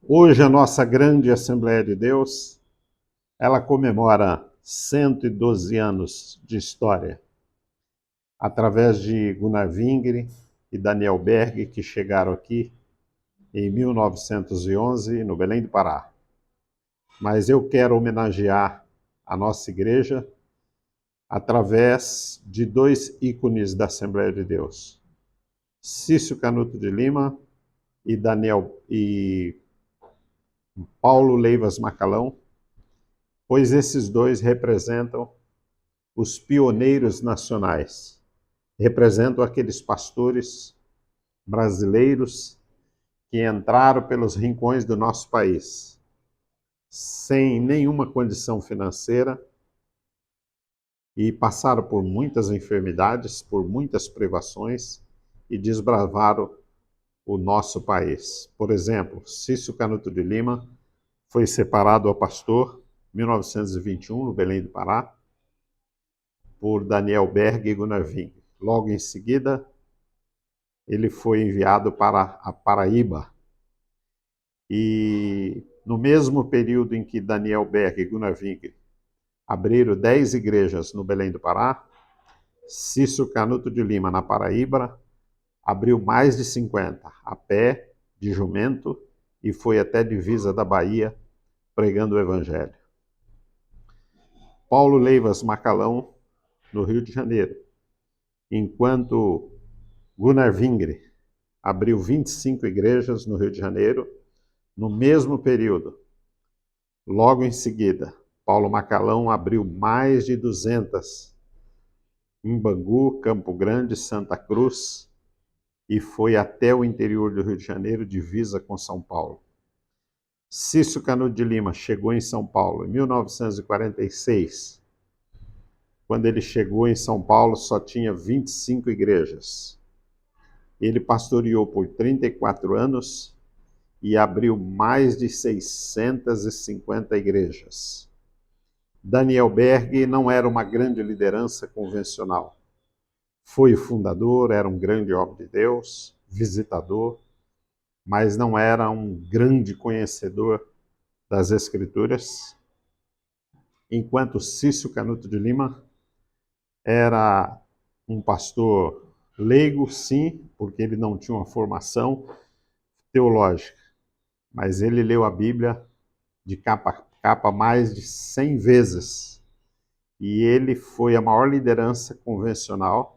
Hoje a nossa grande Assembleia de Deus, ela comemora 112 anos de história, através de Gunnar Wingre e Daniel Berg, que chegaram aqui em 1911, no Belém do Pará. Mas eu quero homenagear a nossa igreja através de dois ícones da Assembleia de Deus, Cício Canuto de Lima e Paulo Leivas Macalão, pois esses dois representam os pioneiros nacionais, representam aqueles pastores brasileiros que entraram pelos rincões do nosso país, sem nenhuma condição financeira, e passaram por muitas enfermidades, por muitas privações, e desbravaram o nosso país. Por exemplo, Cício Canuto de Lima foi separado a pastor em 1921, no Belém do Pará, por Daniel Berg e Gunnar Wingre. Logo em seguida, ele foi enviado para a Paraíba. E no mesmo período em que Daniel Berg e Gunnar Wingre abriram 10 igrejas no Belém do Pará, Cício Canuto de Lima, na Paraíba, abriu mais de 50, a pé, de jumento, e foi até a divisa da Bahia, pregando o Evangelho. Paulo Leivas Macalão, no Rio de Janeiro, enquanto Gunnar Wingre abriu 25 igrejas no Rio de Janeiro, no mesmo período. Logo em seguida, Paulo Macalão abriu mais de 200 em Bangu, Campo Grande, Santa Cruz, e foi até o interior do Rio de Janeiro, divisa com São Paulo. Cício Canuto de Lima chegou em São Paulo em 1946. Quando ele chegou em São Paulo, só tinha 25 igrejas. Ele pastoreou por 34 anos e abriu mais de 650 igrejas. Daniel Berg não era uma grande liderança convencional. Foi o fundador, era um grande homem de Deus, visitador, mas não era um grande conhecedor das Escrituras, enquanto Cício Canuto de Lima era um pastor leigo, sim, porque ele não tinha uma formação teológica, mas ele leu a Bíblia de capa a capa mais de 100 vezes, e ele foi a maior liderança convencional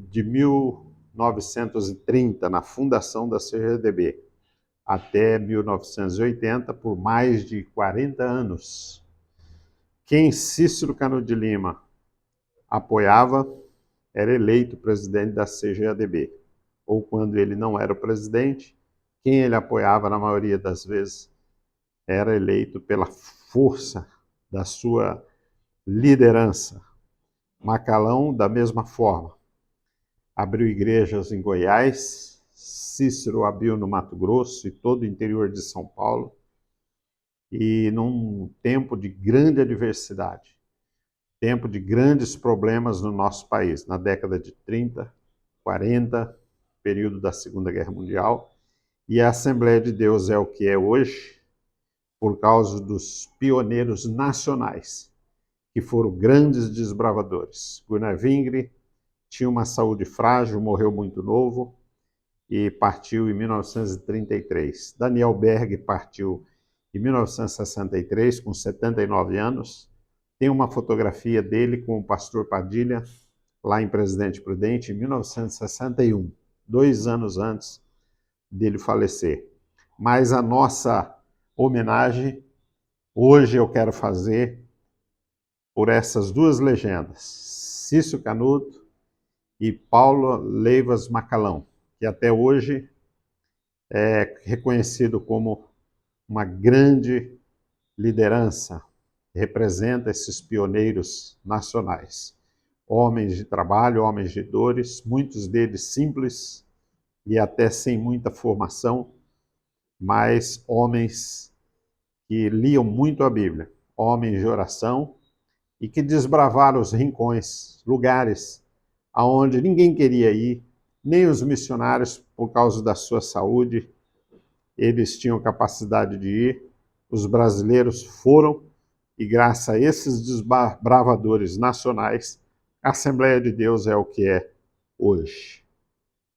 de 1930, na fundação da CGDB, até 1980, por mais de 40 anos. Quem Cícero Canuto de Lima apoiava era eleito presidente da CGADB, ou quando ele não era o presidente, quem ele apoiava na maioria das vezes era eleito pela força da sua liderança. Macalão, da mesma forma, abriu igrejas em Goiás, Cícero abriu no Mato Grosso e todo o interior de São Paulo, e num tempo de grande adversidade, tempo de grandes problemas no nosso país, na década de 30, 40, período da Segunda Guerra Mundial, e a Assembleia de Deus é o que é hoje, por causa dos pioneiros nacionais, que foram grandes desbravadores. Gunnar Wingre tinha uma saúde frágil, morreu muito novo e partiu em 1933. Daniel Berg partiu em 1963, com 79 anos. Tem uma fotografia dele com o pastor Padilha, lá em Presidente Prudente, em 1961, 2 anos antes dele falecer. Mas a nossa homenagem, hoje eu quero fazer por essas duas legendas, Cício Canuto e Paulo Leivas Macalão, que até hoje é reconhecido como uma grande liderança, representa esses pioneiros nacionais. Homens de trabalho, homens de dores, muitos deles simples e até sem muita formação, mas homens que liam muito a Bíblia, homens de oração e que desbravaram os rincões, lugares aonde ninguém queria ir, nem os missionários por causa da sua saúde. eles tinham capacidade de ir, os brasileiros foram, e graças a esses desbravadores nacionais, a Assembleia de Deus é o que é hoje.